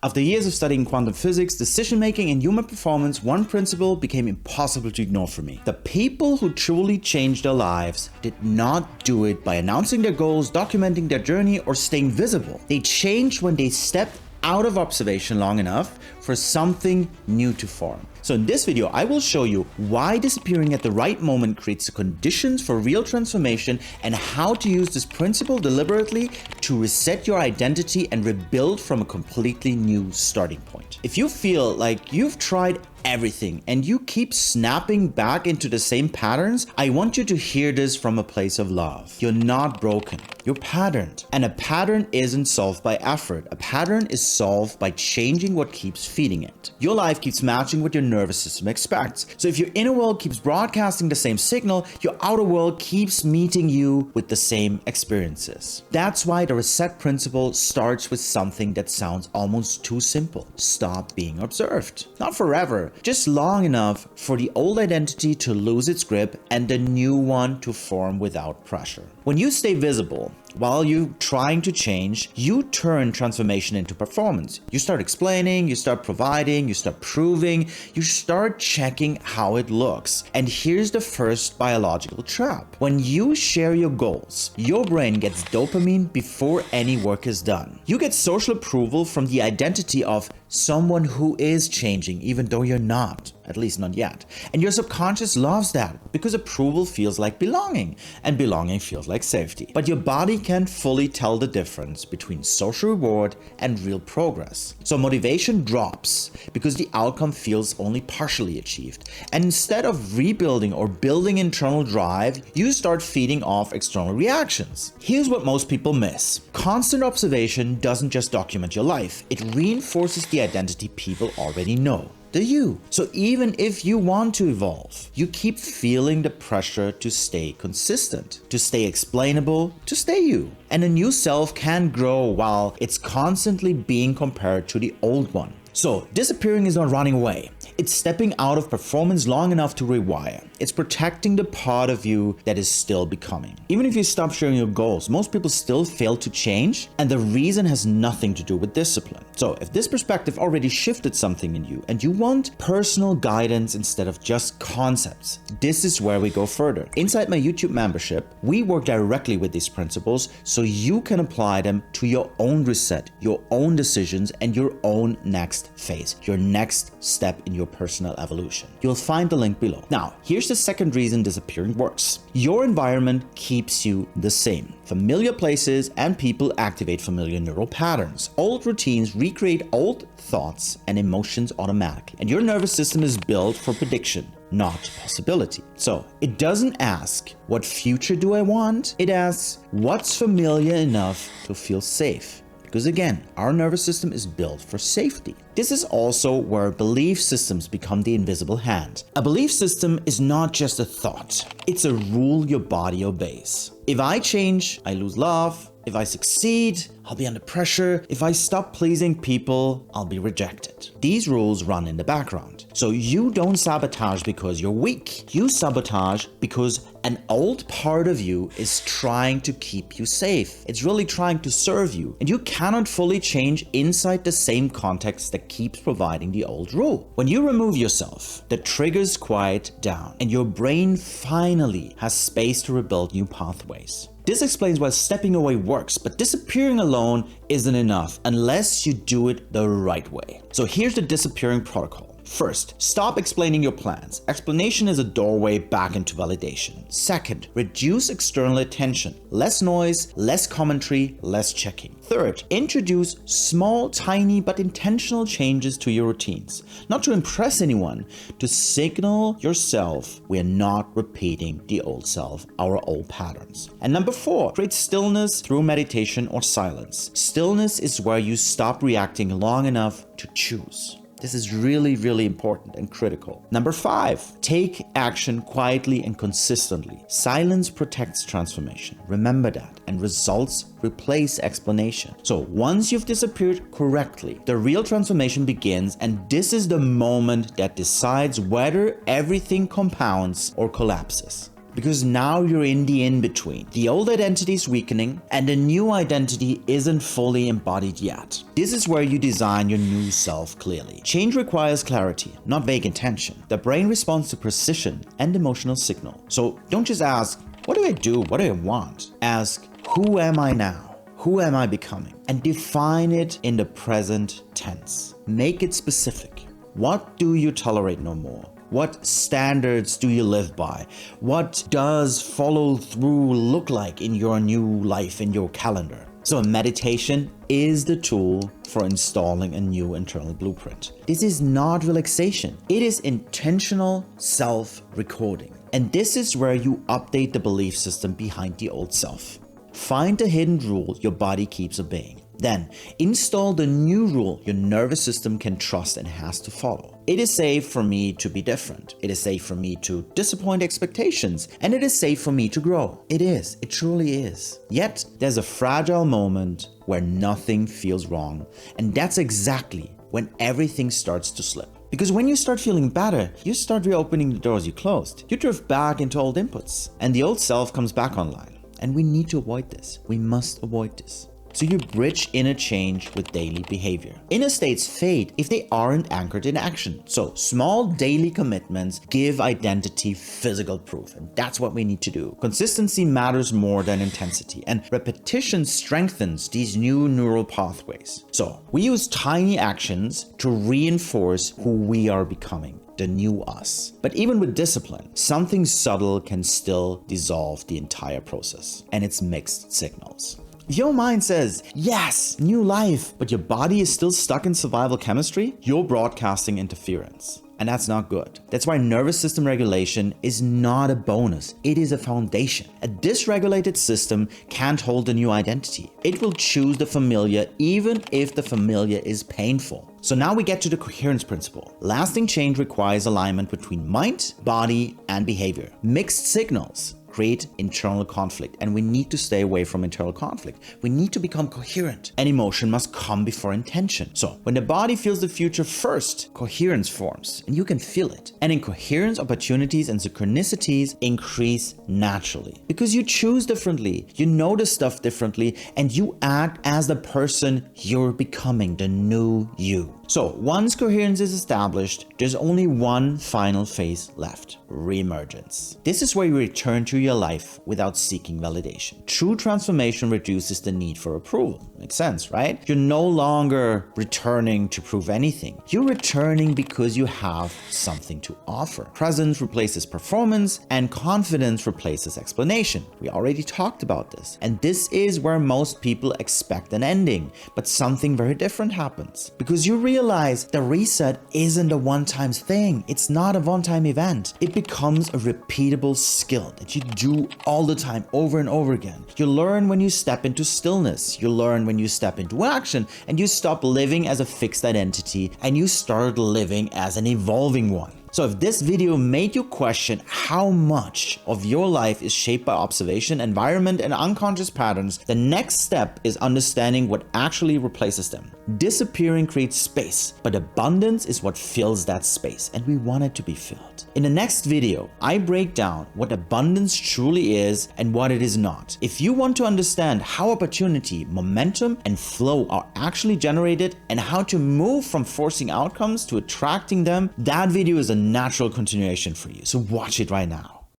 After years of studying quantum physics, decision-making, and human performance, one principle became impossible to ignore for me. The people who truly changed their lives did not do it by announcing their goals, documenting their journey, or staying visible. They changed when they stepped out of observation long enough for something new to form. So in this video, I will show you why disappearing at the right moment creates the conditions for real transformation and how to use this principle deliberately to reset your identity and rebuild from a completely new starting point. If you feel like you've tried everything and you keep snapping back into the same patterns, I want you to hear this from a place of love. You're not broken, you're patterned. And a pattern isn't solved by effort. A pattern is solved by changing what keeps feeding it. Your life keeps matching what your nervous system expects. So if your inner world keeps broadcasting the same signal, your outer world keeps meeting you with the same experiences. That's why the reset principle starts with something that sounds almost too simple. Stop being observed. Not forever, just long enough for the old identity to lose its grip and the new one to form without pressure. When you stay visible while you're trying to change, you turn transformation into performance. You start explaining, you start providing, you start proving, you start checking how it looks. And here's the first biological trap. When you share your goals, your brain gets dopamine before any work is done. You get social approval from the identity of someone who is changing, even though you're not, at least not yet. And your subconscious loves that because approval feels like belonging, and belonging feels like safety. But your body can't fully tell the difference between social reward and real progress. So motivation drops because the outcome feels only partially achieved. And instead of rebuilding or building internal drive, you start feeding off external reactions. Here's what most people miss. Constant observation doesn't just document your life, it reinforces the identity people already know. The you. So even if you want to evolve, you keep feeling the pressure to stay consistent, to stay explainable, to stay you. And a new self can grow while it's constantly being compared to the old one. So disappearing is not running away. It's stepping out of performance long enough to rewire. It's protecting the part of you that is still becoming. Even if you stop sharing your goals, most people still fail to change, and the reason has nothing to do with discipline. So if this perspective already shifted something in you and you want personal guidance instead of just concepts, this is where we go further. Inside my YouTube membership, we work directly with these principles so you can apply them to your own reset, your own decisions, and your own next phase, your next step in your personal evolution. You'll find the link below. Now, here's the second reason disappearing works. Your environment keeps you the same. Familiar places and people activate familiar neural patterns. Old routines recreate old thoughts and emotions automatically. And your nervous system is built for prediction, not possibility. So it doesn't ask, what future do I want? It asks, what's familiar enough to feel safe? Because again, our nervous system is built for safety. This is also where belief systems become the invisible hand. A belief system is not just a thought. It's a rule your body obeys. If I change, I lose love. If I succeed, I'll be under pressure. If I stop pleasing people, I'll be rejected. These rules run in the background. So you don't sabotage because you're weak. You sabotage because an old part of you is trying to keep you safe. It's really trying to serve you. And you cannot fully change inside the same context that keeps providing the old rule. When you remove yourself, the triggers quiet down and your brain finally has space to rebuild new pathways. This explains why stepping away works, but disappearing alone isn't enough unless you do it the right way. So here's the disappearing protocol. First, stop explaining your plans. Explanation is a doorway back into validation. Second, reduce external attention. Less noise, less commentary, less checking. Third, introduce small, tiny, but intentional changes to your routines. Not to impress anyone, to signal yourself we're not repeating the old self, our old patterns. And number 4, create stillness through meditation or silence. Stillness is where you stop reacting long enough to choose. This is really, really important and critical. Number 5, take action quietly and consistently. Silence protects transformation. Remember that. And results replace explanation. So once you've disappeared correctly, the real transformation begins, and this is the moment that decides whether everything compounds or collapses. Because now you're in the in-between. The old identity is weakening and the new identity isn't fully embodied yet. This is where you design your new self clearly. Change requires clarity, not vague intention. The brain responds to precision and emotional signal. So don't just ask, what do I do? What do I want? Ask, who am I now? Who am I becoming? And define it in the present tense. Make it specific. What do you tolerate no more? What standards do you live by? What does follow through look like in your new life, in your calendar? So meditation is the tool for installing a new internal blueprint. This is not relaxation. It is intentional self-recording. And this is where you update the belief system behind the old self. Find the hidden rule your body keeps obeying. Then install the new rule your nervous system can trust and has to follow. It is safe for me to be different. It is safe for me to disappoint expectations. And it is safe for me to grow. It is. It truly is. Yet there's a fragile moment where nothing feels wrong. And that's exactly when everything starts to slip. Because when you start feeling better, you start reopening the doors you closed. You drift back into old inputs and the old self comes back online. And we need to avoid this. We must avoid this. So you bridge inner change with daily behavior. Inner states fade if they aren't anchored in action. So small daily commitments give identity physical proof. And that's what we need to do. Consistency matters more than intensity. And repetition strengthens these new neural pathways. So we use tiny actions to reinforce who we are becoming. The new us. But even with discipline, something subtle can still dissolve the entire process. And it's mixed signals. If your mind says, yes, new life, but your body is still stuck in survival chemistry, you're broadcasting interference. And that's not good. That's why nervous system regulation is not a bonus. It is a foundation. A dysregulated system can't hold a new identity. It will choose the familiar even if the familiar is painful. So now we get to the coherence principle. Lasting change requires alignment between mind, body, and behavior. Mixed signals create internal conflict, and we need to stay away from internal conflict. We need to become coherent, and emotion must come before intention. So when the body feels the future first, coherence forms, and you can feel it. And in coherence, opportunities and synchronicities increase naturally because you choose differently, you notice stuff differently, and you act as the person you're becoming, the new you. So once coherence is established, there's only one final phase left: reemergence. This is where you return to your life without seeking validation. True transformation reduces the need for approval. Makes sense, right? You're no longer returning to prove anything. You're returning because you have something to offer. Presence replaces performance and confidence replaces explanation. We already talked about this. And this is where most people expect an ending, but something very different happens because you realize the reset isn't a one-time thing. It's not a one-time event. It becomes a repeatable skill that you do all the time, over and over again. You learn when you step into stillness. You learn when you step into action, and you stop living as a fixed identity and you start living as an evolving one. So if this video made you question how much of your life is shaped by observation, environment, and unconscious patterns, the next step is understanding what actually replaces them. Disappearing creates space, but abundance is what fills that space, and we want it to be filled. In the next video, I break down what abundance truly is and what it is not. If you want to understand how opportunity, momentum, and flow are actually generated and how to move from forcing outcomes to attracting them, that video is a natural continuation for you. So watch it right now.